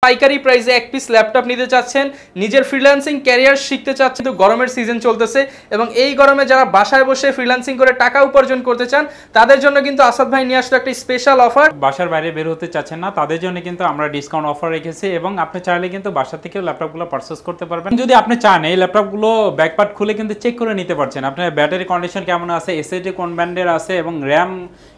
পাইকারি প্রাইসে এক পিস ল্যাপটপ নিতে চাচ্ছেন, নিজের ফ্রিল্যান্সিং ক্যারিয়ার শিখতে চাচ্ছেন, কিন্তু গরমের সিজন চলতেছে এবং এই গরমে যারা বাসায় বসে ফ্রিল্যান্সিং করে টাকা উপার্জন করতে চান তাদের জন্য কিন্তু আসাদ ভাই নিয়ে আসলো একটা স্পেশাল অফার। বাসার বাইরে বের হতে চাচ্ছেন না তাদের জন্য কিন্তু আমরা ডিসকাউন্ট অফার রেখেছি এবং আপনি চাইলে কিন্তু বাসা থেকেও ল্যাপটপগুলো পারচেজ করতে পারবেন। যদি আপনি চান এই ল্যাপটপগুলো ব্যাকপার্ট খুলে কিন্তু চেক করে নিতে পারছেন, আপনার ব্যাটারি কন্ডিশন কেমন আছে, এসএসডি কোন ব্র্যান্ডের আছে এবং র্যাম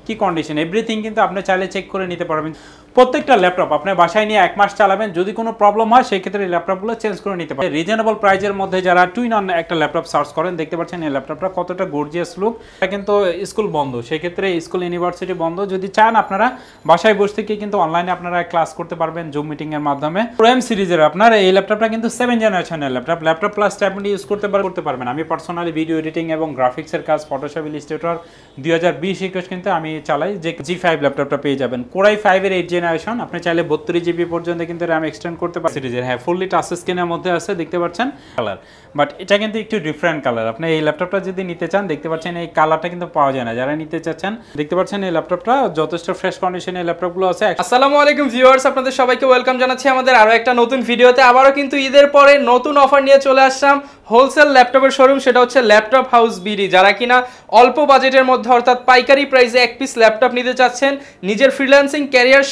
কি কন্ডিশন, এভরিথিং কিন্তু আপনি চাইলে চেক করে নিতে পারবেন। প্রত্যেকটা ল্যাপটপ আপনি বাসায় নিয়ে 1 মাস চালাবেন, যদি কোনো প্রবলেম হয় সেই ক্ষেত্রে এই ল্যাপটপগুলো চেঞ্জ করে নিতে পারবেন। রিজনেবল প্রাইজের মধ্যে যারা টুইন অন একটা ল্যাপটপ সার্চ করেন দেখতে পাচ্ছেন এই ল্যাপটপটা কতটা গর্জিয়াস লুক। এটা কিন্তু স্কুল বন্ধ, সেই ক্ষেত্রে স্কুল ইউনিভার্সিটি বন্ধ, যদি চান আপনারা বাসায় বসে থেকে কিন্তু অনলাইনে আপনারা ক্লাস করতে পারবেন জুম মিটিং এর মাধ্যমে। প্রাইম সিরিজের আপনার এই ল্যাপটপটা কিন্তু 7 জেনারেশনের ল্যাপটপ প্লাস ট্যাবলেট ইউজ করতে পারবেন। আমি পার্সোনালি ভিডিও এডিটিং এবং গ্রাফিক্সের কাজ ফটোশপ ইলাস্ট্রেটর 2020-21 কিন্তু আমি চালাই। যে G5 ল্যাপটপটা পেয়ে যাবেন, কোরাই 5 এর 8 জেনারেশন, আপনি চাইলে 32 জিবি পর্যন্ত কিন্তু র্যাম এক্সটেন্ড করতে পারেন সিরিজের। হ্যাঁ, ফুললি টাচ স্ক্রিনের মধ্যে আছে, দেখতে পাচ্ছেন কালার, বাট এটা কিন্তু একটু ডিফারেন্ট কালার। আপনি এই ল্যাপটপটা যদি নিতে চান দেখতে পাচ্ছেন এই কালারটা কিন্তু পাওয়া যায় না, যারা নিতে চাচ্ছেন দেখতে পাচ্ছেন এই ল্যাপটপটা যথেষ্ট ফ্রেশ কন্ডিশনে ল্যাপটপগুলো আছে। আসসালামু আলাইকুম ভিউয়ার্স, আপনাদের সবাইকে ওয়েলকাম জানাচ্ছি আমাদের আরো একটা নতুন ভিডিওতে। আবারও কিন্তু ঈদের পরে নতুন অফার নিয়ে চলে আসলাম হোলসেল ল্যাপটপের শোরুম, সেটা হচ্ছে ল্যাপটপ হাউস বিডি। যারা কিনা অল্প বাজেটের মধ্যে অর্থাৎ পাইকারি প্রাইসে এক পিস ল্যাপটপ নিতে চাচ্ছেন, নিজের ফ্রিল্যান্সিং ক্যারিয়ার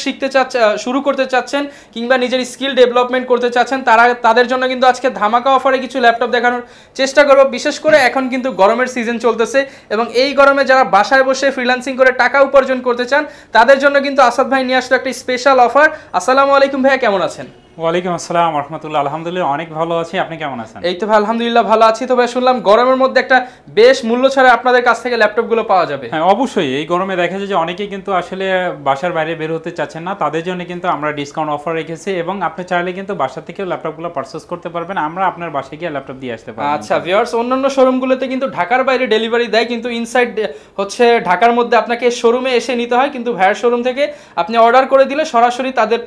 শুরু করতে চাচ্ছেন কিংবা নিজের স্কিল ডেভেলপমেন্ট করতে চাচ্ছেন, তাদের জন্য কিন্তু আজকে ধামাকা অফারে কিছু ল্যাপটপ দেখানোর চেষ্টা করব। বিশেষ করে এখন কিন্তু গরমের সিজন চলতেছে এবং এই গরমে যারা বাসায় বসে ফ্রিল্যান্সিং করে টাকা উপার্জন করতে চান তাদের জন্য কিন্তু আসাদ ভাই নিয়ে আসলো একটা স্পেশাল অফার। আসসালামু আলাইকুম ভাইয়া, কেমন আছেন? ওয়ালাইকুম আসসালাম রাহমাতুল্লাহ, আলহামদুলিল্লাহ অনেক ভালো আছি, আপনি কেমন আছেন? এই তো ভাই আলহামদুলিল্লাহ ভালো আছি। তো ভাই শুনলাম গরমের মধ্যে একটা বেশ মূল্য ছাড়া আপনাদের কাছ থেকে ল্যাপটপগুলো পাওয়া যাবে। হ্যাঁ অবশ্যই, এই গরমে দেখা যায় যে অনেকেই কিন্তু আসলে বাসার বাইরে বের হতে চাচ্ছেন না, তাদের জন্য কিন্তু আমরা ডিসকাউন্ট অফার রেখেছি এবং আপনি চাইলে কিন্তু বাসা থেকেও ল্যাপটপগুলো পারচেজ করতে পারবেন, আমরা আপনার বাসায় গিয়ে ল্যাপটপ দিয়ে আসতে পারবো। আচ্ছা ভিউয়ার্স, অন্যান্য শোরুমগুলোতে কিন্তু ঢাকার বাইরে ডেলিভারি দেয়, কিন্তু ইনসাইড হচ্ছে ঢাকার মধ্যে আপনাকে শোরুমে এসে নিতে হয়, কিন্তু ভাইয়ার শোরুম থেকে আপনি অর্ডার করে দিলে সরাসরি তাদের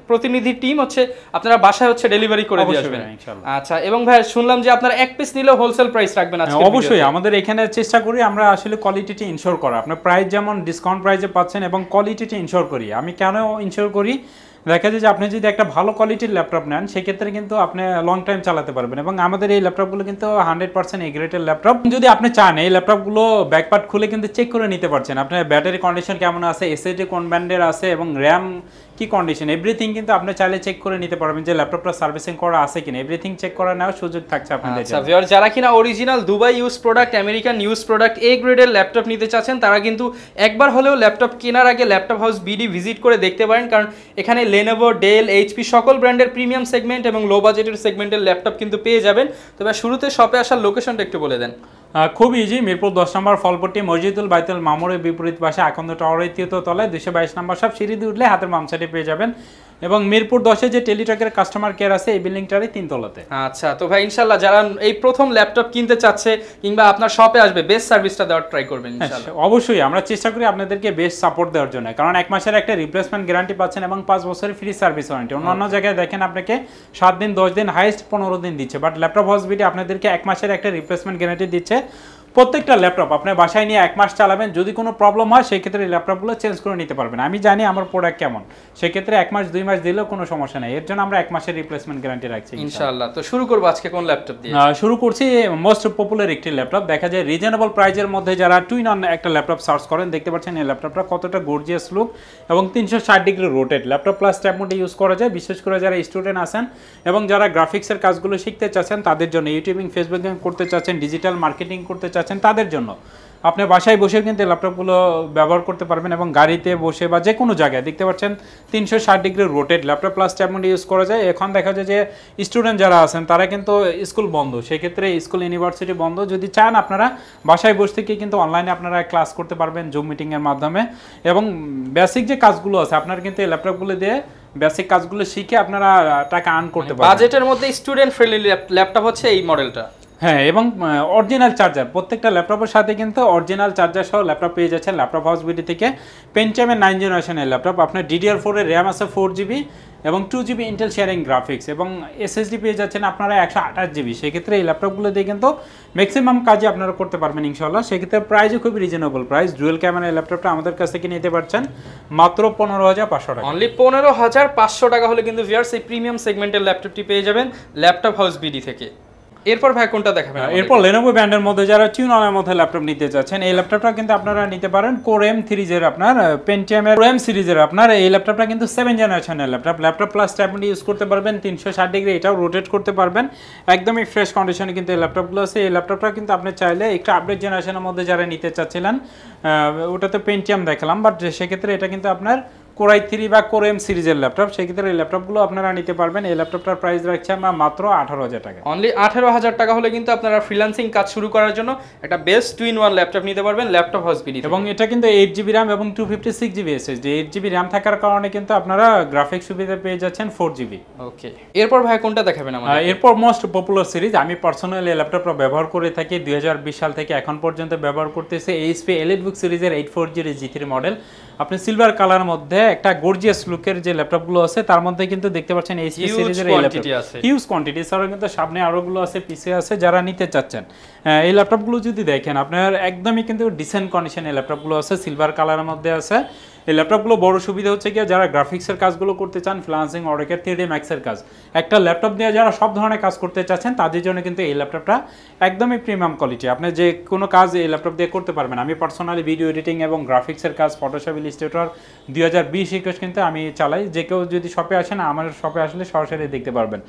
প্রতিনিধি টিম হচ্ছে আপনারা বাসায় হচ্ছে ডেলিভারি করে দিয়ে আসবেন ইনশাআল্লাহ। আচ্ছা, এবং ভাই শুনলাম যে আপনারা এক পিস নিলেও হোলসেল প্রাইস রাখবেন আজকে। অবশ্যই, আমাদের এখানে চেষ্টা করি আমরা আসলে কোয়ালিটিটি ইনশিওর করা, আপনার প্রাইস যেমন ডিসকাউন্ট প্রাইসে পাচ্ছেন এবং কোয়ালিটিটি ইনশিওর করি। আমি কেন ইনশিওর করি, দেখা যায় যে আপনি যদি একটা ভালো কোয়ালিটির ল্যাপটপ নেন সেক্ষেত্রে কিন্তু আপনি লং টাইম চালাতে পারবেন এবং আমাদের এই ল্যাপটপগুলো কিন্তু 100% এ গ্রেডের ল্যাপটপ। যদি আপনি চান এই ল্যাপটপগুলো ব্যাকপার্ট খুলে কিন্তু চেক করে নিতে পারছেন, আপনার ব্যাটারি কন্ডিশন কেমন আছে, এসএসডি কোন ব্র্যান্ডের আছে এবং র্যাম কি কন্ডিশন, এভরিথিং কিন্তু আপনি চাইলে চেক করে নিতে পারবেন যে ল্যাপটপটা সার্ভিসিং করা আছে কিনা, এভরিথিং চেক করা নেওয়ার সুযোগ থাকছে আপনাদের। আচ্ছা ভিউয়ার, যারা কিনা original Dubai use product, American use product A গ্রেডের ল্যাপটপ নিতে চাচ্ছেন তারা কিন্তু একবার হলেও ল্যাপটপ কেনার আগে ল্যাপটপ হাউস বিডি ভিজিট করে দেখতে পারেন, কারণ এখানে লেনোভো, ডেল, এইচপি সকল ব্র্যান্ডের প্রিমিয়াম সেগমেন্ট এবং লো বাজেটের সেগমেন্টের ল্যাপটপ কিন্তু পেয়ে যাবেন। তবে শুরুতে শপে আসার লোকেশনটা একটু বলে দেন। খুব ইজি, মিরপুর 10 নম্বর ফলপট্টি মসজিদুল বাইতুল মামুরের বিপরীত পাশে আকন্দ টাওয়ারের 3য় তলায় 222 নম্বর সব সিঁড়ি দিয়ে উঠলে হাতের বাম সাইডে পেয়ে যাবেন এবং মিরপুর 10-এ যে টেলিটকের কাস্টমার কেয়ার আছে এই বিল্ডিংটারই 3 তলাতে। আচ্ছা, তো ভাই ইনশাআল্লাহ যারা এই প্রথম ল্যাপটপ কিনতে চাচ্ছে কিংবা আপনার শপে আসবে বেস্ট সার্ভিসটা দেওয়ার ট্রাই করবেন ইনশাআল্লাহ। অবশ্যই আমরা চেষ্টা করি আপনাদেরকে বেস্ট সাপোর্ট দেওয়ার জন্য, কারণ 1 মাসের একটা রিপ্লেসমেন্ট গ্যারান্টি পাচ্ছেন এবং 5 বছরের ফ্রি সার্ভিস ওয়ারেন্টি। অন্যান্য জায়গায় দেখেন আপনাকে 7 দিন, 10 দিন, হাইস্ট 15 দিন দিচ্ছে, বাট ল্যাপটপ হাউস বিডি আপনাদেরকে 1 মাসের একটা রিপ্লেসমেন্ট গ্যারান্টি দিচ্ছে। প্রত্যেকটা ল্যাপটপ আপনি বাসায় নিয়ে 1 মাস চালাবেন, যদি কোনো প্রবলেম হয় সেই ক্ষেত্রে এই ল্যাপটপগুলো চেঞ্জ করে নিতে পারবেন। আমি জানি আমার প্রোডাক্ট কেমন, সেই ক্ষেত্রে 1 মাস 2 মাস দিলেও কোনো সমস্যা নেই, এর জন্য আমরা 1 মাসের রিপ্লেসমেন্ট গ্যারান্টি রাখছি ইনশাআল্লাহ। তো শুরু করব আজকে কোন ল্যাপটপ দিয়ে? শুরু করছি মোস্ট পপুলার একটি ল্যাপটপ, দেখা যায় রিজনেবল প্রাইজের মধ্যে যারা টুইন অন একটা ল্যাপটপ সার্চ করেন দেখতে পাচ্ছেন এই ল্যাপটপটা কতটা গর্জিয়াস লুক এবং 360 degree rotate laptop plus tab মোডে ইউজ করা যায়। বিশেষ করে যারা স্টুডেন্ট আছেন এবং যারা গ্রাফিক্সের কাজগুলো শিখতে চাচ্ছেন তাদের জন্য, ইউটিউবিং, ফেসবুকিং করতে চাচ্ছেন, ডিজিটাল মার্কেটিং করতে চাচ্ছেন তাদের জন্য আপনি বাসায় বসে কিন্তু ল্যাপটপগুলো ব্যবহার করতে পারবেন এবং গাড়িতে বসে বা যে কোনো জায়গায় দেখতে পাচ্ছেন 360 degree rotate laptop plus tab মোডে ইউজ করা যায়। এখন দেখা যায় যে স্টুডেন্ট যারা আছেন তারা কিন্তু স্কুল বন্ধ, সেক্ষেত্রে স্কুল ইউনিভার্সিটি বন্ধ, যদি চান আপনারা বাসায় বসে থেকে কিন্তু অনলাইনে আপনারা ক্লাস করতে পারবেন জুম মিটিংয়ের মাধ্যমে এবং বেসিক যে কাজগুলো আছে আপনারা কিন্তু এই ল্যাপটপগুলো দিয়ে বেসিক কাজগুলো শিখে আপনারা টাকা আর্ন করতে পারবেন। বাজেটের মধ্যে স্টুডেন্ট ফ্রেন্ডলি ল্যাপটপ হচ্ছে এই মডেলটা। হ্যাঁ, এবং অরিজিনাল চার্জার প্রত্যেকটা ল্যাপটপের সাথে কিন্তু অরিজিনাল চার্জার সহ ল্যাপটপ পেয়ে যাচ্ছেন ল্যাপটপ হাউস বিডি থেকে। পেন্টিয়ামের 9 জেনারেশনের ল্যাপটপ, আপনার DDR4 এর র্যাম আছে 4GB এবং 2GB ইন্টেল শেয়ারিং গ্রাফিক্স এবং SSD পেয়ে যাচ্ছেন আপনারা 128GB। সেক্ষেত্রে এই ল্যাপটপগুলো দিয়ে কিন্তু ম্যাক্সিমাম কাজই আপনারা করতে পারবেন ইনশাল্লাহ। সেক্ষেত্রে প্রাইসও খুবই রিজনেবল প্রাইস। ডুয়েল ক্যামেরা ল্যাপটপটা আমাদের কাছ থেকে নিতে পারছেন মাত্র 15,500 টাকা। অনলি 15,500 টাকা হলে কিন্তু ভিউয়ার্স এই প্রিমিয়াম সেগমেন্টের ল্যাপটপটি পেয়ে যাবেন ল্যাপটপ হাউস বিডি থেকে। এরপর ভাই কোনটা দেখাবেন? এরপর Lenovo ব্র্যান্ডের মধ্যে যারা টিউননের মধ্যে ল্যাপটপ নিতে চাচ্ছেন, এই ল্যাপটপটা কিন্তু আপনারা নিতে পারেন Core M সিরিজের, আপনার Pentium এর M সিরিজের। আপনার এই ল্যাপটপটা কিন্তু 7 জেনারেশনের ল্যাপটপ প্লাস ট্যাব ইউজ করতে পারবেন, 360 ডিগ্রি এটাও রোটেট করতে পারবেন, একদমই ফ্রেশ কন্ডিশনে কিন্তু এই ল্যাপটপগুলো আছে। এই ল্যাপটপটা কিন্তু আপনি চাইলে একটু আপডেট জেনারেশনের মধ্যে যারা নিতে চাচ্ছিলেন, ওটাতে Pentium দেখালাম, বাট সেক্ষেত্রে এটা কিন্তু আপনার Core i3 বা Core M সিরিজের ল্যাপটপ। সেক্ষেত্রে এই ল্যাপটপগুলো আপনারা নিতে পারবেন। এই ল্যাপটপটার প্রাইস রাখছি আমরা মাত্র 18,000 টাকা। অনলি 18,000 টাকা হলে কিন্তু আপনারা ফ্রিল্যান্সিং কাজ শুরু করার জন্য একটা বেস্ট 2-in-1 ল্যাপটপ নিতে পারবেন ল্যাপটপ হাউস বিডি। এবং এটা কিন্তু 8GB RAM এবং 256GB SSD। 8GB RAM থাকার কারণে কিন্তু আপনারা গ্রাফিক্স সুবিধা পেয়ে যাচ্ছেন 4GB। ওকে, এরপর ভাই কোনটা দেখাবেন আমাদের? এরপর মোস্ট পপুলার সিরিজ, আমি পার্সোনালি এই ল্যাপটপটা ব্যবহার করে থাকি 2020 সাল থেকে এখন পর্যন্ত ব্যবহার করতেছি। HP EliteBook সিরিজের 840 G3 মডেল। আপনি সিলভার কালার মধ্যে একটা গর্জিয়াস লুকের যে ল্যাপটপগুলো আছে তার মধ্যে কিন্তু দেখতে পাচ্ছেন HP সিরিজের এই ল্যাপটপ হিউজ কোয়ান্টিটি, এছাড়াও কিন্তু সামনে আরোগুলো আছে, পিছে আছে, যারা নিতে চাচ্ছেন এই ল্যাপটপগুলো যদি দেখেন আপনার একদমই কিন্তু ডিসেন্ট কন্ডিশনে এই ল্যাপটপগুলো আছে, সিলভার কালারের মধ্যে আছে। এই ল্যাপটপগুলো বড় সুবিধা হচ্ছে কি, যারা গ্রাফিক্সের কাজগুলো করতে চান, ফ্রিল্যান্সিং, অটোক্যাড, 3D ম্যাক্সের কাজ, একটা ল্যাপটপ দিয়ে যারা সব ধরনের কাজ করতে চাচ্ছেন তাদের জন্য কিন্তু এই ল্যাপটপটা একদমই প্রিমিয়াম কোয়ালিটি। আপনি যে কোনো কাজ এই ল্যাপটপ দিয়ে করতে পারবেন। আমি পার্সোনালি ভিডিও এডিটিং এবং গ্রাফিক্সের কাজ, ফটোশপ, ইলাস্ট্রেটর 2020-21 কিন্তু আমি চালাই। যে কেউ যদি শপে আসেন, আমার শপে আসলে সরাসরি দেখতে পারবেন।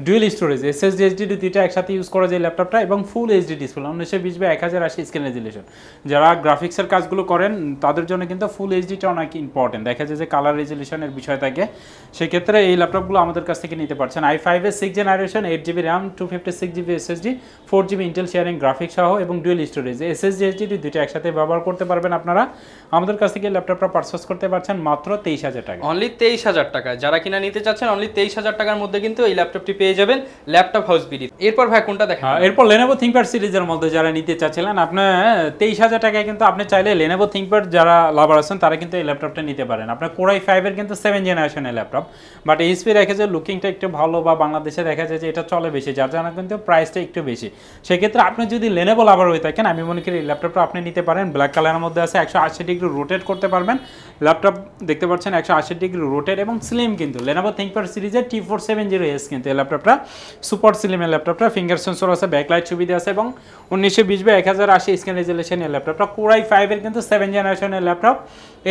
ডুয়েল স্টোরেজ, SSD SSD দুইটা একসাথে ইউজ করা যায় ল্যাপটপটা, এবং ফুল HD display 1920x1080 screen resolution. যারা গ্রাফিক্সের কাজগুলো করেন তাদের জন্য কিন্তু ফুল এইচডিটা অনেক ইম্পর্টেন্ট। দেখা যায় যে কালার রেজুলেশনের বিষয় থাকে, সেক্ষেত্রে এই ল্যাপটপগুলো আমাদের কাছ থেকে নিতে পারছেন। i5 এর 6 generation, 8GB RAM, 256GB SSD, 4GB Intel sharing graphics সহ এবং ডুয়েল স্টোরেজ SSD SSD দুইটা একসাথে ব্যবহার করতে পারবেন। আপনারা আমাদের কাছ থেকে ল্যাপটপটা পারচেজ করতে পারছেন মাত্র 23,000 টাকা। অনলি 23,000 টাকা। যারা কিনা নিতে চাচ্ছেন অনলি 23,000 টাকার মধ্যে কিন্তু এই ল্যাপটপটি পেয়ে যাবেন ল্যাপটপ হাউস বিডি। এরপর ভাই কোনটা দেখেন? এরপর Lenovo ThinkPad সিরিজের মধ্যে যারা নিতে চাচ্ছিলেন, আপনার 23,000 টাকায় কিন্তু আপনি চাইলে Lenovo ThinkPad যারা লাভার আছেন তারা কিন্তু এই ল্যাপটপটা নিতে পারেন। আপনার Core i5 এর কিন্তু 7 জেনারেশনের ল্যাপটপ, বাট HP রেখে যে লুকিংটা একটু ভালো, বা বাংলাদেশে দেখা যায় যে এটা চলে বেশি, যার জন্য কিন্তু প্রাইসটা একটু বেশি। সেক্ষেত্রে আপনি যদি Lenovo লাভার হয়ে থাকেন, আমি মনে করি এই ল্যাপটপটা আপনি নিতে পারেন। ব্ল্যাক কালারের মধ্যে আছে, 180 ডিগ্রি রোটেট করতে পারবেন ল্যাপটপ, দেখতে পাচ্ছেন 180 ডিগ্রি রোটেট এবং স্লিম। কিন্তু Lenovo ThinkPad সিরিজের T470S কিন্তু এই ল্যাপটপটা সুপার স্লিমের ল্যাপটপটা, ফিঙ্গার সেন্সর আছে, ব্যাকলাইট সুবিধা আছে এবং 1920x1080 স্ক্রিন রেজুলেশন এর ল্যাপটপটা। Core i5 এর কিন্তু 7 জেনারেশনের ল্যাপটপ,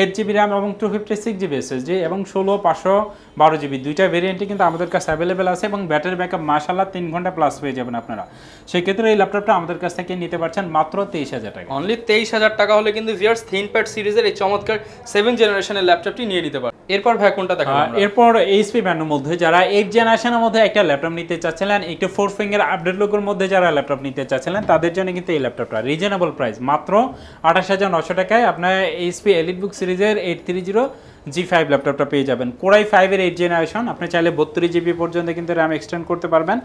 8GB RAM এবং 256GB SSD এবং 16/512GB দুইটা ভেরিয়েন্টই কিন্তু আমাদের কাছে অ্যাভেলেবেল আছে, এবং ব্যাটারি ব্যাকআপ মাশাআল্লাহ 3 ঘন্টা প্লাস পেয়ে যাবেন আপনারা। সেক্ষেত্রে এই ল্যাপটপটা আমাদের কাছ থেকে নিতে পারছেন মাত্র 23,000 টাকা। অনলি 23,000 টাকা হলে কিন্তু ভিউয়ার্স ThinkPad সিরিজের এই চমৎকার 7 জেনারেশনের ল্যাপটপটি নিয়ে নিতে পারেন। এরপর ভাই কোনটা দেখাবো? এরপর HP ব্র্যান্ডের মধ্যে যারা 8 জেনারেশনের মধ্যে একটা ল্যাপটপ নিতে চাচ্ছিলেন, একটু 4 ফিঙ্গার আপডেট লুকের মধ্যে যারা ল্যাপটপ নিতে চাচ্ছিলেন তাদের জন্য কিন্তু এই ল্যাপটপটা রিজনেবল প্রাইস মাত্র 28,900 টাকায় আপনার HP EliteBook সিরিজের 830 G5 ল্যাপটপটা পেয়ে যাবেন। Core i5 এর 8 জেনারেশন, আপনি চাইলে 32GB পর্যন্ত কিন্তু RAM এক্সটেন্ড করতে পারবেন।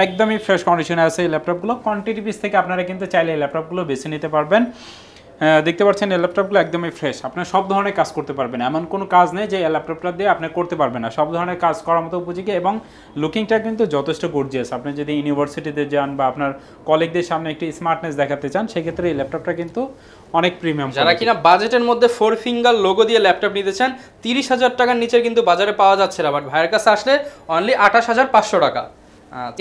একদমই ফ্রেশ কন্ডিশনে আছে এই ল্যাপটপগুলো। কোয়ান্টিটি পিস থেকে আপনারা কিন্তু চাইলে এই ল্যাপটপগুলো বেছে নিতে পারবেন। দেখতে পাচ্ছেন এই ল্যাপটপগুলো একদমই ফ্রেশ, আপনি সব ধরনের কাজ করতে পারবেন। এমন কোনো কাজ নেই যে এই ল্যাপটপটা দিয়ে আপনি করতে পারবেন না, সব ধরনের কাজ করার মতো উপযোগী, এবং লুকিংটা কিন্তু যথেষ্ট গর্জিয়াস। আপনি যদি ইউনিভার্সিটিতে যান বা আপনার কলিগদের সামনে একটি স্মার্টনেস দেখাতে চান, সেক্ষেত্রে এই ল্যাপটপটা কিন্তু অনেক প্রিমিয়াম। যারা কিনা বাজেটের মধ্যে 4 ফিঙ্গার লোগো দিয়ে ল্যাপটপ নিতে চান, 30,000 টাকার নিচে কিন্তু বাজারে পাওয়া যাচ্ছে না, বাট ভাইয়ের কাছে আসলে অনলি 28,500 টাকা।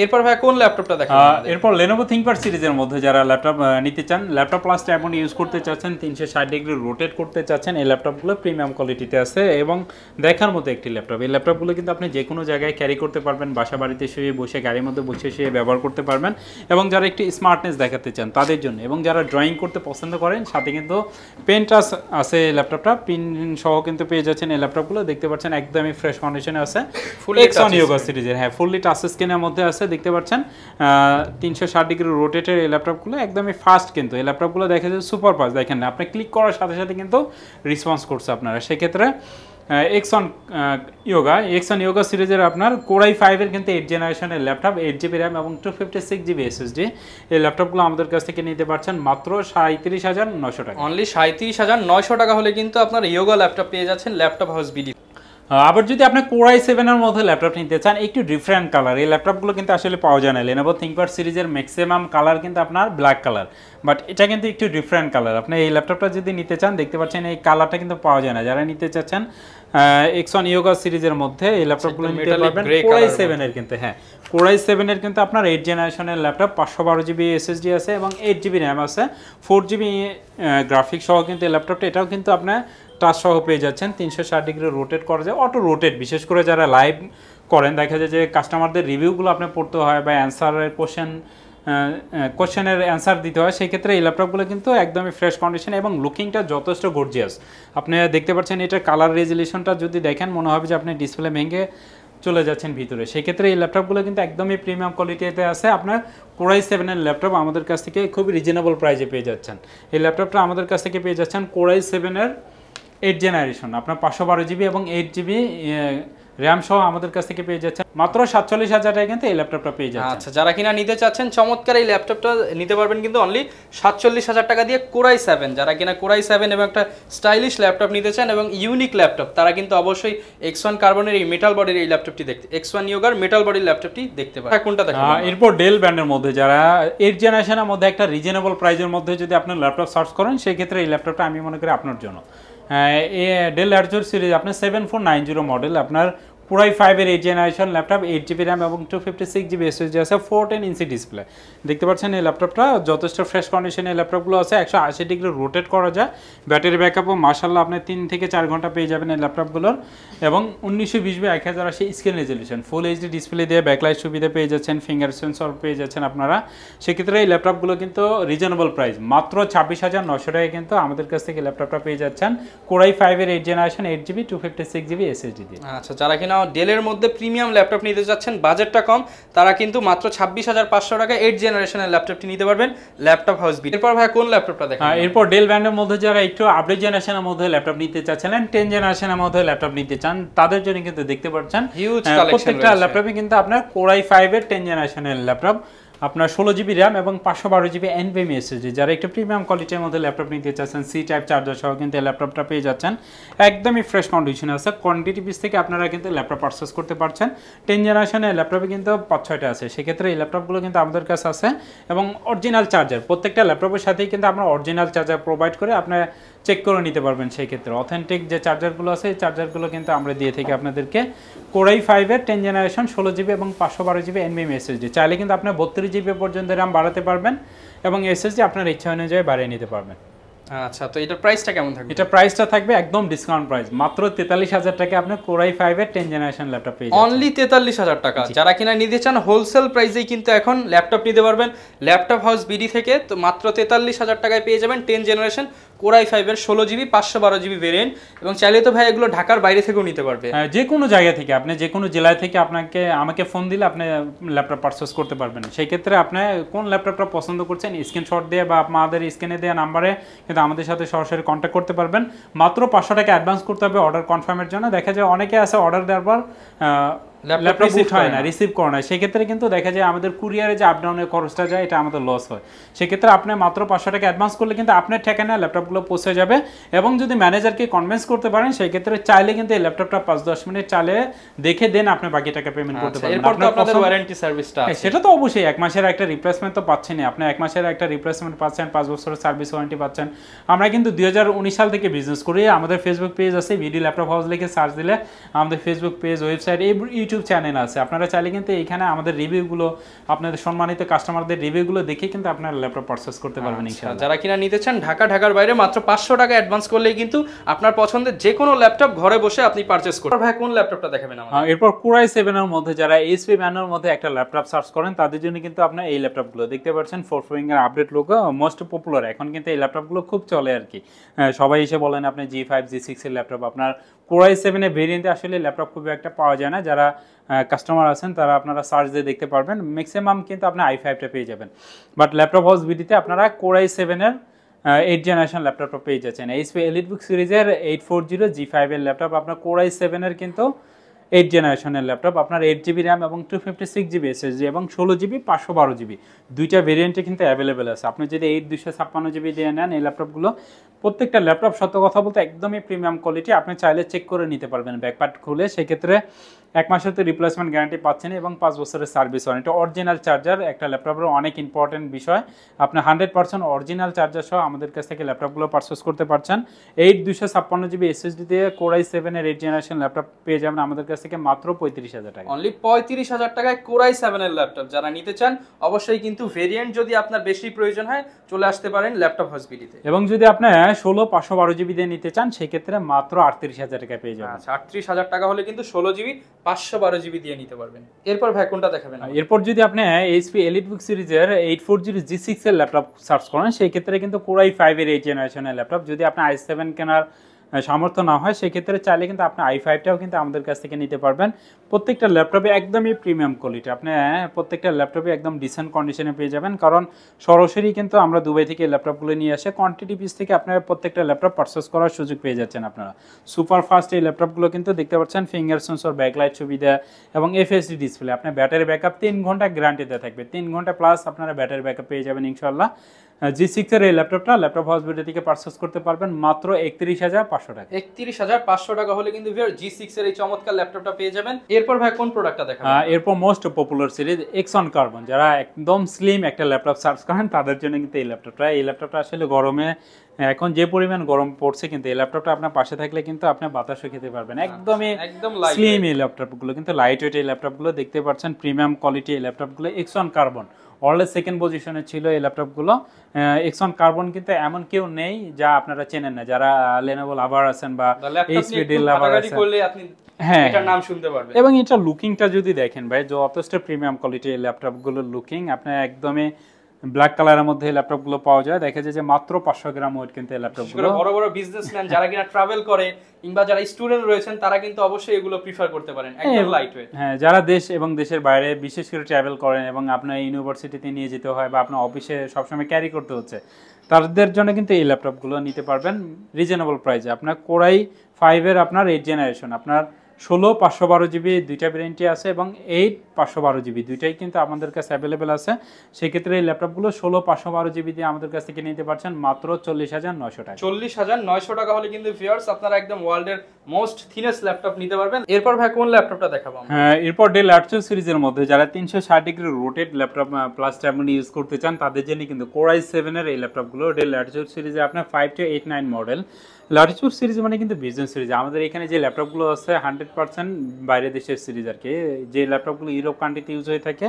এরপর ভাই কোন ল্যাপটপটা দেখেন? এরপর Lenovo ThinkPad সিরিজের মধ্যে যারা ল্যাপটপ নিতে চান, ল্যাপটপ প্লাস ট্যাব ইউজ করতে চাচ্ছেন, 360 ডিগ্রি রোটেট করতে চাচ্ছেন, এই ল্যাপটপগুলো প্রিমিয়াম কোয়ালিটিতে আছে এবং দেখার মতো একটি ল্যাপটপ। এই ল্যাপটপগুলো কিন্তু আপনি যে কোনো জায়গায় ক্যারি করতে পারবেন, বাসা বাড়িতে শুয়ে বসে, গাড়ির মধ্যে বসে শুয়ে ব্যবহার করতে পারবেন, এবং যারা একটি স্মার্টনেস দেখাতে চান তাদের জন্য, এবং যারা ড্রয়িং করতে পছন্দ করেন, সাথে কিন্তু পেন টাচ আছে এই ল্যাপটপটা, পিন সহ কিন্তু পেয়ে যাচ্ছেন এই ল্যাপটপগুলো। দেখতে পাচ্ছেন একদমই ফ্রেশ কন্ডিশনে আছে, Exxon Yoga সিরিজের, হ্যাঁ ফুললি টাচ স্ক্রিনের মধ্যে আছে। দেখতে পাচ্ছেন 360 ডিগ্রি রোটেটের এই ল্যাপটপগুলো একদমই ফাস্ট, কিন্তু এই ল্যাপটপগুলো দেখা যায় সুপার ফাস্ট। দেখেন না, আপনি ক্লিক করার সাথে সাথে কিন্তু রেসপন্স করছে আপনারা। সেক্ষেত্রে এক্সন ইয়োগা সিরিজের আপনার কোরাই 5 এর কিন্তু 8 জেনারেশনের ল্যাপটপ, 8GB র্যাম এবং 256GB এসএসডি। এই ল্যাপটপগুলো আমাদের কাছ থেকে নিতে পারছেন মাত্র 37,900 টাকা। অনলি 37,900 টাকা হলে কিন্তু আপনার ইয়োগা ল্যাপটপ পেয়ে যাচ্ছেন ল্যাপটপ হাউস বিডি। আবার যদি আপনি কোরাই 7 এর মধ্যে ল্যাপটপ নিতে চান, একটু ডিফারেন্ট কালার, এই ল্যাপটপগুলো কিন্তু আসলে পাওয়া যায় না। Lenovo ThinkPad সিরিজের ম্যাক্সিমাম কালার কিন্তু আপনার ব্ল্যাক কালার, বাট এটা কিন্তু একটু ডিফারেন্ট কালার। আপনি এই ল্যাপটপটা যদি নিতে চান, দেখতে পাচ্ছেন এই কালারটা কিন্তু পাওয়া যায় না। যারা নিতে চাচ্ছেন এক্সন ইয়োগা সিরিজের মধ্যে এই ল্যাপটপগুলো নিতে পারবেন কোরাই 7 এর কিন্তু, হ্যাঁ কোরাই 7 এর কিন্তু আপনার 8 জেনারেশনের ল্যাপটপ, 512GB এসএসডি আছে এবং 8GB র্যাম আছে, 4GB গ্রাফিক্স সহ কিন্তু এই ল্যাপটপটা, এটাও কিন্তু আপনার টাচ সহ পেয়ে যাচ্ছেন। 360 ডিগ্রি রোটেট করা যায়, অটো রোটেট। বিশেষ করে যারা লাইভ করেন, দেখা যায় যে কাস্টমারদের রিভিউগুলো আপনি পড়তে হয় বা অ্যান্সারের কোশ্চেনের অ্যান্সার দিতে হয়, সেই ক্ষেত্রে এই ল্যাপটপগুলো কিন্তু একদমই ফ্রেশ কন্ডিশন এবং লুকিংটা যথেষ্ট গর্জিয়াস। আপনি দেখতে পাচ্ছেন এটা কালার রেজুলেশনটা যদি দেখেন মনে হবে যে আপনি ডিসপ্লে ভেঙে চলে যাচ্ছেন ভিতরে। সেই ক্ষেত্রে এই ল্যাপটপগুলো কিন্তু একদমই প্রিমিয়াম কোয়ালিটিতে আছে। আপনার কোরাই 7 এর ল্যাপটপ আমাদের কাছ থেকে খুবই রিজনেবল প্রাইসে পেয়ে যাচ্ছেন। এই ল্যাপটপটা আমাদের কাছ থেকে পেয়ে যাচ্ছেন কোরাই 7 এর 8 জেনারেশন, আপনার 512GB এবং 8GB র্যাম সহ আমাদের কাছ থেকে পেয়ে যাচ্ছেন মাত্র 47,000 টাকায় কিন্তু এই ল্যাপটপটা পেয়ে যাচ্ছেন। আচ্ছা, যারা কিনা নিতে চাচ্ছেন চমৎকার এই ল্যাপটপটা নিতে পারবেন কিন্তু অনলি 47,000 টাকা দিয়ে কোরাই 7। যারা কিনা কোরাই 7 এবং একটা স্টাইলিশ ল্যাপটপ নিতে চান এবং ইউনিক ল্যাপটপ, তারা কিন্তু অবশ্যই X1 কার্বনের এই মেটাল বডির এই ল্যাপটপটি দেখতে, X1 ইয়োগার মেটাল বডির ল্যাপটপটি দেখতে পারেন। কোনটা দেখেন? এরপর ডেল ব্র্যান্ডের মধ্যে যারা 8 জেনারেশনের মধ্যে একটা রিজনেবল প্রাইসের মধ্যে যদি আপনি ল্যাপটপ সার্চ করেন, সেই ক্ষেত্রে এই ল্যাপটপটা আমি মনে করি আপনার জন্য। ডেল ল্যাটিটিউড সিরিজ আপনার 7490 মডেল, আপনার কোরাই 5 এর 8 জেনারেশন ল্যাপটপ, 8GB র্যাম এবং 256GB এসএসডি আছে, 410 ইঞ্চি ডিসপ্লে। দেখতে পাচ্ছেন এই ল্যাপটপটা যথেষ্ট ফ্রেশ কন্ডিশনে এই ল্যাপটপগুলো আছে, 180 ডিগ্রি রোটেট করা যায়, ব্যাটারি ব্যাকআপও মাশাআল্লাহ আপনি 3 থেকে 4 ঘন্টা পেয়ে যাবেন এই ল্যাপটপগুলোর, এবং 1920x1080 screen resolution, full HD display দিয়ে ব্যাকলাইট সুবিধা পেয়ে যাচ্ছেন, ফিঙ্গার সেন্সর পেয়ে যাচ্ছেন আপনারা। সেক্ষেত্রে এই ল্যাপটপগুলো কিন্তু রিজনেবল প্রাইস, মাত্র 26,900 টাকায় কিন্তু আমাদের কাছ থেকে ল্যাপটপটা পেয়ে যাচ্ছেন কোরাই 5 এর 8 জেনারেশন 8GB 256GB এসএসডি দিয়ে। আচ্ছা, যারা কিনা ডেলের মধ্যে প্রিমিয়াম ল্যাপটপ নিতে যাচ্ছেন, বাজেটটা কম, তারা কিন্তু মাত্র 26,500 টাকা 8 জেনারেশনের ল্যাপটপটি নিতে পারবেন ল্যাপটপ হাউস বি। এরপর ভাই কোন ল্যাপটপটা দেখেন? এরপর ডেল ব্র্যান্ডের মধ্যে যারা একটু আপডেট জেনারেশনের মধ্যে ল্যাপটপ নিতে চাচ্ছিলেন, 10 জেনারেশনের মধ্যে ল্যাপটপ নিতে চান, তাদের জন্য কিন্তু দেখতে পাচ্ছেন হিউজ কালেকশন, প্রত্যেকটা ল্যাপটপে কিন্তু আপনার কোরাই 5 এর 10 জেনারেশনের ল্যাপটপ, আপনার 16GB র্যাম এবং 512GB NVMe SSD। যারা একটু প্রিমিয়াম কোয়ালিটির মধ্যে ল্যাপটপ নিতে চাচ্ছেন, সি টাইপ চার্জার সহ কিন্তু এই ল্যাপটপটা পেয়ে যাচ্ছেন, একদমই ফ্রেশ কন্ডিশনে আছে। কোয়ান্টিটি পিস থেকে আপনারা কিন্তু ল্যাপটপ পারচেস করতে পারছেন। 10 জেনারেশনের ল্যাপটপে কিন্তু 5-6টা আছে, সেক্ষেত্রে এই ল্যাপটপগুলো কিন্তু আমাদের কাছে আছে এবং অরিজিনাল চার্জার, প্রত্যেকটা ল্যাপটপের সাথেই কিন্তু আমরা অরিজিনাল চার্জার প্রোভাইড করে আপনার চেক করে নিতে পারবেন। সেই ক্ষেত্রে অথেন্টিক যে চার্জারগুলো আছে এই চার্জারগুলো কিন্তু আমরা দিয়ে থাকি আপনাদেরকে। কোরাই 5 এর 10 জেনারেশন 16GB এবং 512GB NVMe SSD, চাইলে কিন্তু আপনার 32GB পর্যন্ত র্যাম বাড়াতে পারবেন এবং SSD আপনার ইচ্ছা অনুযায়ী বাড়িয়ে নিতে পারবেন। আচ্ছা, তো এটার প্রাইসটা কেমন থাকবে? এটা প্রাইসটা থাকবে একদম ডিসকাউন্ট প্রাইস, মাত্র 43,000 টাকা আপনি কোরাই 5 এর 10 জেনারেশন ল্যাপটপ পেয়ে যাচ্ছেন। অনলি 43,000 টাকা। যারা কিনা নিতে চান হোলসেল প্রাইসেই কিন্তু এখন ল্যাপটপ নিতে পারবেন ল্যাপটপ হাউস বিডি থেকে, তো মাত্র 43,000 টাকায় পেয়ে যাবেন 10 জেনারেশন কোরাই 5 এর 16GB 512GB ভেরিয়েন্ট, এবং চাইলে তো ভাই এগুলো ঢাকার বাইরে থেকেও নিতে পারবে। যে কোনো জায়গা থেকে, আপনি যে কোনো জেলায় থেকে আমাকে ফোন দিলে আপনি ল্যাপটপ পারচেস করতে পারবেন। সেই ক্ষেত্রে আপনি কোন ল্যাপটপটা পছন্দ করছেন স্ক্রিনশট দিয়ে বা আপনাদের স্ক্রিনে দেওয়া নাম্বারে কিন্তু আমাদের সাথে সরাসরি কন্ট্যাক্ট করতে পারবেন। মাত্র 500 টাকা অ্যাডভান্স করতে হবে অর্ডার কনফার্মের জন্য। দেখা যায় অনেকে আছে অর্ডার দেওয়ার পর ল্যাপটপ হয় না, রিসিভ করে না, সেক্ষেত্রে কিন্তু দেখা যায় আমাদের কুরিয়ারে যে আপডাউনের খরচটা যায় এটা আমাদের লস হয়। সেক্ষেত্রে আপনি মাত্র 500 টাকা অ্যাডভান্স করলে কিন্তু আপনার ঠিকানায় ল্যাপটপগুলো পৌঁছে যাবে, এবং যদি ম্যানেজারকে কনভিন্স করতে পারেন সেই ক্ষেত্রে চাইলে কিন্তু এই ল্যাপটপটা 5-10 মিনিট চালিয়ে দেখে দেন আপনি বাকি টাকা পেমেন্ট করতে পারবেন। এরপর তো আপনাদের ওয়ারেন্টি সার্ভিসটা আছে, সেটা তো অবশ্যই 1 মাসের একটা রিপ্লেসমেন্ট তো পাচ্ছেনই, আপনি 1 মাসের একটা রিপ্লেসমেন্ট পাচ্ছেন, 5 বছরের সার্ভিস ওয়ারেন্টি পাচ্ছেন। আমরা কিন্তু 2019 সাল থেকে বিজনেস করি। আমাদের ফেসবুক পেজ আছে, ভিডি ল্যাপটপ হাউস লিখে সার্চ দিলে আমাদের Facebook page, website, YouTube channel আছে। আপনারা চাইলে কিন্তু এইখানে আমাদের রিভিউগুলো, আপনাদের সম্মানিত কাস্টমারদের রিভিউগুলো দেখে কিন্তু আপনারা ল্যাপটপ পারচেজ করতে পারবেন ইনশাআল্লাহ। যারা কিনা নিতে চান ঢাকার বাইরে মাত্র 500 টাকা অ্যাডভান্স করলেই কিন্তু আপনার পছন্দের যে কোনো ল্যাপটপ ঘরে বসে আপনি পারচেজ করতে পারবেন। ভাই কোন ল্যাপটপটা দেখাবেন আমাদের? এরপর কোরাই 7 এর মধ্যে যারা এইচপি ব্র্যান্ডের মধ্যে একটা ল্যাপটপ সার্চ করেন তাদের জন্য কিন্তু আপনারা এই ল্যাপটপগুলো দেখতে পাচ্ছেন। 4 finger update logo, most popular এখন কিন্তু এই ল্যাপটপগুলো খুব চলে আর কি। সবাই এসে বলেন আপনি G5 G6 এর ল্যাপটপ, আপনার কোরাই 7 এর ভেরিয়েন্টে আসলে ল্যাপটপ খুব একটা পাওয়া যায় না। যারা কাস্টমার আছেন তারা আপনারা সার্চ দিয়ে দেখতে পারবেন, ম্যাক্সিমাম কিন্তু আপনি i5টা পেয়ে যাবেন। বাট ল্যাপটপ হাউস বিডিতে আপনারা কোরাই 7 এর 8 জেনারেশন ল্যাপটপটা পেয়ে যাচ্ছেন। এইচপি এলিটবুক সিরিজের 840G5 এর ল্যাপটপ, আপনার কোর i7 এর কিন্তু 8 জেনারেশনের ল্যাপটপ, আপনার 8GB র্যাম এবং 256GB এসএসডি এবং 16GB 512GB দুইটা ভেরিয়েন্টে কিন্তু অ্যাভেলেবেল আছে। আপনি যদি 256GB দিয়ে নেন এই ল্যাপটপগুলো, প্রত্যেকটা ল্যাপটপ সত্য কথা বলতে একদমই প্রিমিয়াম কোয়ালিটি। আপনি চাইলে চেক করে নিতে পারবেন ব্যাকপার্ট খুলে, সেক্ষেত্রে 1 মাসের তো রিপ্লেসমেন্ট গ্যারান্টি পাচ্ছেন এবং 5 বছরের সার্ভিস ওয়ারেন্টি। অরিজিনাল চার্জার একটা ল্যাপটপের অনেক ইম্পর্টেন্ট বিষয়, আপনি 100% অরিজিনাল চার্জার সহ আমাদের কাছ থেকে ল্যাপটপগুলো পারচেস করতে পারছেন। 256GB এসএসডি দিয়ে কোর i7 এর 8 জেনারেশন ল্যাপটপ পেয়ে যাবেন আমাদের কাছ থেকে মাত্র 35,000 টাকা। অনলি 35,000 টাকায় কোর i7 এর ল্যাপটপ যারা নিতে চান অবশ্যই কিন্তু ভেরিয়েন্ট যদি আপনার বেশি প্রয়োজন হয় চলে আসতে পারেন ল্যাপটপ হাউস বিডিতে। এবং যদি আপনি 16/512GB দিয়ে নিতে চান সেক্ষেত্রে মাত্র 38,000 টাকা পেয়ে যাবেন। আচ্ছা, 38,000 টাকা হলে কিন্তু 16GB 512GB দিয়ে নিতে পারবেন। এরপর ভাই কোনটা দেখাবেন? এরপর যদি আপনি এইচপি এলিটবুক সিরিজের 840G6 এর ল্যাপটপ সার্চ করেন সেই ক্ষেত্রে কিন্তু কোর i5 এর 8 জেনারেশনের ল্যাপটপ, যদি আপনি i7 কেনার সামর্থ্য না হয় সেক্ষেত্রে চাইলে কিন্তু আপনি i5টাও কিন্তু আমাদের কাছ থেকে নিতে পারবেন। প্রত্যেকটা ল্যাপটপে একদমই প্রিমিয়াম কোয়ালিটি, আপনি প্রত্যেকটা ল্যাপটপে একদম ডিসেন্ট কন্ডিশনে পেয়ে যাবেন, কারণ সরাসরি কিন্তু আমরা দুবাই থেকে ল্যাপটপগুলো নিয়ে আসে কোয়ান্টিটি পিস থেকে আপনারা প্রত্যেকটা ল্যাপটপ পারচেস করার সুযোগ পেয়ে যাচ্ছেন। আপনারা সুপার ফাস্ট এই ল্যাপটপগুলো কিন্তু দেখতে পাচ্ছেন, ফিঙ্গার সেন্সর, ব্যাকলাইট সুবিধা এবং এফএসডি ডিসপ্লে। আপনার ব্যাটারি ব্যাকআপ 3 ঘন্টা গ্যারান্টিতে থাকবে, 3 ঘন্টা প্লাস আপনারা ব্যাটারি ব্যাকআপ পেয়ে যাবেন ইনশাআল্লাহ। G6 এর এই ল্যাপটপটা ল্যাপটপ হাউস বিডি থেকে পারচেস করতে পারবেন মাত্র 31,500 টাকা। 31,500 টাকা হলে কিন্তু G6 এর এই চমৎকার ল্যাপটপটা পেয়ে যাবেন। এরপর ভাই কোন প্রোডাক্টটা দেখাবেন? এরপর মোস্ট পপুলার সিরিজ এক্সন কার্বন, যারা একদম স্লিম একটা ল্যাপটপ সার্চ করেন তাদের জন্য কিন্তু এই ল্যাপটপটা আসলে গরমে এখন যে পরিমাণ গরম পড়ছে কিন্তু এই ল্যাপটপটা আপনার পাশে থাকলে কিন্তু আপনি বাতাসও খেতে পারবেন। একদম স্লিম এই ল্যাপটপগুলো কিন্তু লাইট ওয়েট এই ল্যাপটপগুলো দেখতে পাচ্ছেন, প্রিমিয়াম কোয়ালিটি এই ল্যাপটপগুলো। এক্সন কার্বন ওয়ার্ল্ডের সেকেন্ড পজিশনে ছিল এই ল্যাপটপগুলো। এক্সন কার্বন কিন্তু এমন কেউ নেই যা আপনারা চেনেন না, যারা লেনোভো লাভার আছেন বা এইচপি ডেল লাভার আছেন, হ্যাঁ এটার নাম শুনতে পারবেন। এবং এটা লুকিংটা যদি দেখেন ভাই, যথেষ্ট প্রিমিয়াম কোয়ালিটি এই ল্যাপটপগুলোর লুকিং। আপনি একদমই ব্ল্যাক কালারের মধ্যে এই ল্যাপটপগুলো পাওয়া যায়, দেখা যায় যে মাত্র 500 গ্রাম ওয়েট কিন্তু এই ল্যাপটপগুলো। বড় বড় বিজনেসম্যান যারা কিনা ট্রাভেল করে কিংবা যারা স্টুডেন্ট রয়েছেন তারা কিন্তু অবশ্যই এগুলো প্রিফার করতে পারেন, একদম লাইট ওয়েট। হ্যাঁ, যারা দেশ এবং দেশের বাইরে বিশেষ করে ট্রাভেল করেন এবং আপনার ইউনিভার্সিটিতে নিয়ে যেতে হয় বা আপনার অফিসে সবসময় ক্যারি করতে হচ্ছে, তাদের জন্য কিন্তু এই ল্যাপটপগুলো নিতে পারবেন রিজনেবল প্রাইসে। আপনার কোর i5 এর আপনার 8 জেনারেশন, আপনার 16/512GB দুইটা ভ্যারিয়েন্টই আছে এবং 8/512GB দুইটাই কিন্তু আমাদের কাছে অ্যাভেলেবেল আছে। সেক্ষেত্রে এই ল্যাপটপগুলো 16/512GB দিয়ে আমাদের কাছ থেকে নিতে পারছেন মাত্র 40,900 টাকা। 40,900 টাকা হলে কিন্তু ভিউয়ার্স আপনারা একদম ওয়ার্ল্ডের মোস্ট থিনেস্ট ল্যাপটপ নিতে পারবেন। এরপর ভাই কোন ল্যাপটপটা দেখাবো? হ্যাঁ, এরপর ডেল ল্যাটচু সিরিজের মধ্যে যারা 360 degree rotate laptop plus tablet use করতে চান তাদের জন্য কিন্তু কোর i7 এর এই ল্যাপটপগুলো ডেল ল্যাটচু সিরিজে আপনার 5289 মডেল। ল্যাটিটিউড সিরিজ মানে কিন্তু বিজনেস সিরিজ। আমাদের এখানে যে ল্যাপটপগুলো আছে 100% বাইরে দেশের সিরিজ আর কি, যে ল্যাপটপগুলো ইউরোপ কান্ট্রিতে ইউজ হয়ে থাকে,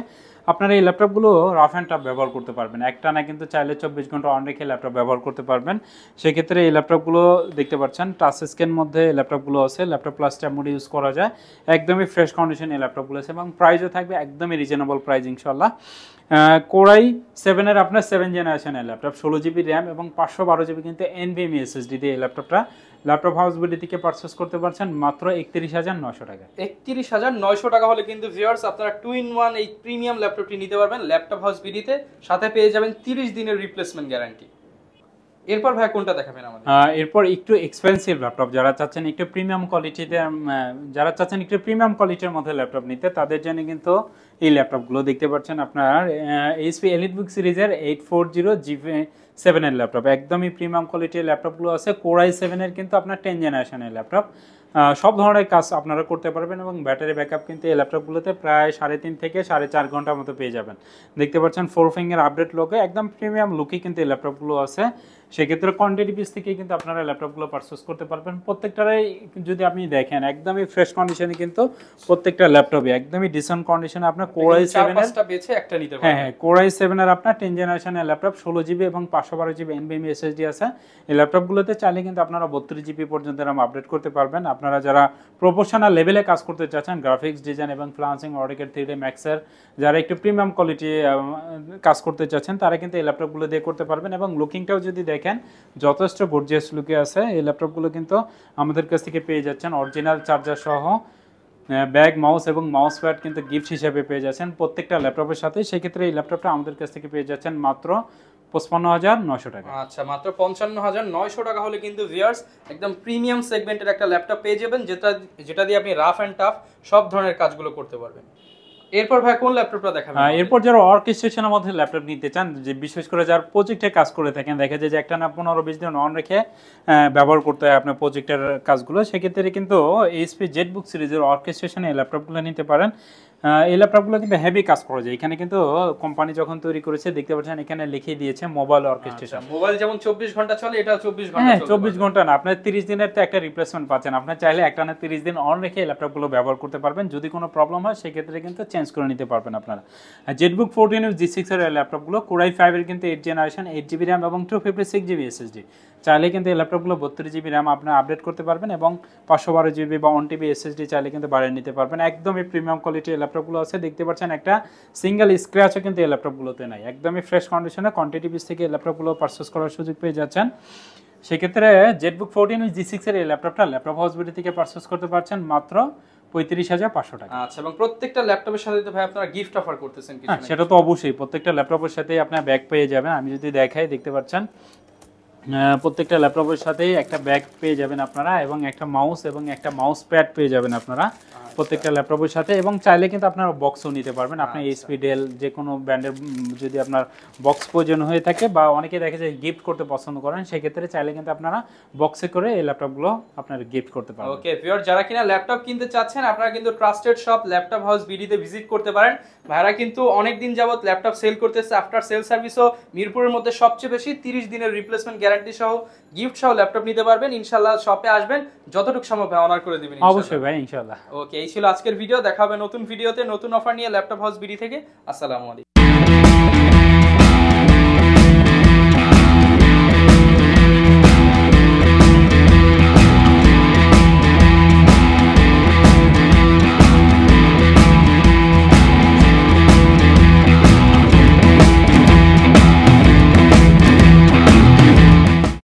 আপনারা এই ল্যাপটপগুলো রাফ অ্যান্ড টাফ ব্যবহার করতে পারবেন। একটা না কিন্তু চাইলে 24 ঘন্টা অন রেখে ল্যাপটপ ব্যবহার করতে পারবেন। সেক্ষেত্রে এই ল্যাপটপগুলো দেখতে পাচ্ছেন টাচ স্ক্রিন মধ্যে ল্যাপটপগুলো আছে, ল্যাপটপ প্লাস ট্যাব মোডে ইউজ করা যায়, একদমই ফ্রেশ কন্ডিশন এই ল্যাপটপগুলো আছে এবং প্রাইসও থাকবে একদমই রিজনেবল প্রাইস ইনশাল্লাহ। কোর i7 এর আপনার 7 জেনারেশনের ল্যাপটপ, 16GB র্যাম এবং 512GB কিন্তু NVMe SSD দিয়ে এই ল্যাপটপটা ল্যাপটপ হাউস বিডি থেকে পারচেস করতে পারছেন মাত্র 31,900 টাকা। 31,900 টাকা হলে কিন্তু ভিউয়ার্স আপনারা 2-in-1 এই প্রিমিয়াম ল্যাপটপটি নিতে পারবেন ল্যাপটপ হাউস বিডিতে, সাথে পেয়ে যাবেন 30 দিনের রিপ্লেসমেন্ট গ্যারান্টি। এরপর ভাই কোনটা দেখাবেন আমাদের? এরপর একটু এক্সপেন্সিভ ল্যাপটপ, যারা চাচ্ছেন একটু প্রিমিয়াম কোয়ালিটির মধ্যে ল্যাপটপ নিতে, তাদের জন্য কিন্তু এই ল্যাপটপগুলো দেখতে পাচ্ছেন আপনার এইচপি এলিটবুক সিরিজের 840G7 এর ল্যাপটপ, একদমই প্রিমিয়াম কোয়ালিটির ল্যাপটপগুলো আছে। কোর i7 এর কিন্তু আপনার 10 জেনারেশনের ল্যাপটপ, সব ধরনের কাজ আপনারা করতে পারবেন এবং ব্যাটারি ব্যাকআপ কিন্তু এই ল্যাপটপগুলোতে প্রায় 3.5 থেকে 4.5 ঘন্টার মতো পেয়ে যাবেন। দেখতে পাচ্ছেন 4 ফিঙ্গার আপডেট লোকে, একদম প্রিমিয়াম লুকে কিন্তু এই ল্যাপটপগুলো আছে। সেক্ষেত্রে কোয়ান্টিটি পিস থেকে কিন্তু আপনারা ল্যাপটপগুলো পারচেস করতে পারবেন। প্রত্যেকটারই যদি আপনি দেখেন একদমই ফ্রেশ কন্ডিশনে কিন্তু প্রত্যেকটা ল্যাপটপে একদমই ডিসেন্ট কন্ডিশনে আপনার কোর i7 এর বেছে একটা নিতে পারবেন। হ্যাঁ, কোর i7 এর আপনার 10 জেনারেশনের ল্যাপটপ, 16GB এবং 512GB NVMe SSD আছে। এই ল্যাপটপগুলোতে চাইলে কিন্তু আপনারা 32GB পর্যন্ত RAM আপডেট করতে পারবেন। আপনারা যারা প্রফেশনাল লেভেলে কাজ করতে চাচ্ছেন, গ্রাফিক্স ডিজাইন এবং ফ্রিল্যান্সিং, অটোক্যাড 3D Max এর যারা একটু প্রিমিয়াম কোয়ালিটি কাজ করতে চাচ্ছেন তারা কিন্তু এই ল্যাপটপগুলো দিয়ে করতে পারবেন। এবং লুকিংটাও যদি দেখেন যথেষ্ট গর্জিয়াস লুকে আছে। এই ল্যাপটপগুলো কিন্তু আমাদের কাছ থেকে পেয়ে যাচ্ছেন অরিজিনাল চার্জার সহ, ব্যাগ, মাউস এবং মাউস প্যাড কিন্তু গিফট হিসেবে পেয়ে যাচ্ছেন প্রত্যেকটা ল্যাপটপের সাথে। সেক্ষেত্রে এই ল্যাপটপটা আমাদের কাছ থেকে পেয়ে যাচ্ছেন মাত্র 55,900 টাকা। আচ্ছা, মাত্র 55,900 টাকা হলে কিন্তু ভিউয়ার্স একদম প্রিমিয়াম সেগমেন্টের একটা ল্যাপটপ পেয়ে যাবেন, যেটা দিয়ে আপনি রাফ এন্ড টাফ সব ধরনের কাজগুলো করতে পারবেন। এরপর ভাই কোন ল্যাপটপটা দেখাবেন? এরপর যারা অর্কেস্ট্রেশনের মধ্যে ল্যাপটপ নিতে চান, যে বিশেষ করে যারা প্রজেক্টে কাজ করে থাকেন, দেখা যায় যে একটা না 15-20 দিন অন রেখে ব্যবহার করতে হয় আপনার প্রজেক্টের কাজগুলো, সেক্ষেত্রে কিন্তু এইচপি জেটবুক সিরিজের অর্কেস্ট্রেশনে এই ল্যাপটপগুলো নিতে পারেন। এই ল্যাপটপগুলো কিন্তু হেভি কাজ করা যায়। এখানে কিন্তু কোম্পানি যখন তৈরি করেছে দেখতে পাচ্ছেন এখানে লিখে দিয়েছে মোবাইল অর্কেস্ট্রেশন। মোবাইল যেমন 24 ঘন্টা চলে, এটা 24 ঘন্টা হ্যাঁ, চলবে। 24 ঘন্টা না, আপনার 30 দিনের তো একটা রিপ্লেসমেন্ট পাচ্ছেন। আপনি চাইলে একটা না 30 দিন অন রেখে এই ল্যাপটপগুলো ব্যবহার করতে পারবেন। যদি কোনো প্রবলেম হয় সেক্ষেত্রে কিন্তু চেঞ্জ করে নিতে পারবেন আপনারা। জেটবুক 14 G6 এর ল্যাপটপগুলো কোরাই 5 এর কিন্তু 8 জেনারেশন, 8GB র্যাম এবং 256GB SSD। চাইলে কিন্তু এই ল্যাপটপগুলো 32GB র্যাম আপনি আপডেট করতে পারবেন এবং 512GB বা 1TB SSD চাইলে কিন্তু বাড়িয়ে নিতে পারবেন। একদমই প্রিমিয়াম কোয়ালিটির ল্যাপটপগুলো আছে। দেখতে পাচ্ছেন একটা সিঙ্গেল স্ক্র্যাচও কিন্তু এই ল্যাপটপগুলোতে নাই। একদমই ফ্রেশ কন্ডিশনে কোয়ান্টিটি পিস থেকে এই ল্যাপটপগুলো পারচেজ করার সুযোগ পেয়ে যাচ্ছেন। সেক্ষেত্রে জেটবুক 14 G6 এর এই ল্যাপটপটা ল্যাপটপ হাউস বিডি থেকে পারচেজ করতে পারছেন মাত্র 35,500 টাকা। আচ্ছা, এবং প্রত্যেকটা ল্যাপটপের সাথে তো ভাই আপনারা গিফট অফার করতেছেন কিছু? হ্যাঁ, সেটা তো অবশ্যই। প্রত্যেকটা ল্যাপটপের সাথে আপনার ব্যাগ পেয়ে যাবেন। আমি যদি দেখাই, দেখতে পাচ্ছেন প্রত্যেকটা ল্যাপটপের সাথেই একটা ব্যাগ পেয়ে যাবেন আপনারা, এবং একটা মাউস এবং একটা মাউস প্যাড পেয়ে যাবেন আপনারা প্রত্যেকটা ল্যাপটপের সাথে। এবং চাইলে কিন্তু আপনারা বক্সও নিতে পারবেন। আপনি এইচপি, ডেল যে কোনো ব্র্যান্ডের যদি আপনার বক্স প্রয়োজন হয়ে থাকে, বা অনেকে দেখে যে গিফট করতে পছন্দ করেন, সেক্ষেত্রে চাইলে কিন্তু আপনারা বক্সে করে এই ল্যাপটপগুলো আপনারা গিফট করতে পারবেন। ওকে ভিউয়ার, যারা কিনা ল্যাপটপ কিনতে চাচ্ছেন, আপনারা কিন্তু ট্রাস্টেড শপ ল্যাপটপ হাউস বিডিতে ভিজিট করতে পারেন। ভাইরা কিন্তু অনেক দিন যাবত ল্যাপটপ সেল করতেছে। আফটার সেল সার্ভিসও মিরপুরের মধ্যে সবচেয়ে বেশি 30 দিনের রিপ্লেসমেন্ট গ্যারান্টি সহ গিফট সহ ল্যাপটপ নিতে পারবেন। ইনশাআল্লাহ শপে আসবেন, যতটুকু সম্ভব অনার করে দিবেন। অবশ্যই ভাই, ইনশাআল্লাহ। ওকে, এই ছিল আজকের ভিডিও। দেখা হবে নতুন ভিডিওতে নতুন অফার নিয়ে ল্যাপটপ হাউস বিডি থেকে। আসসালামু আলাইকুম।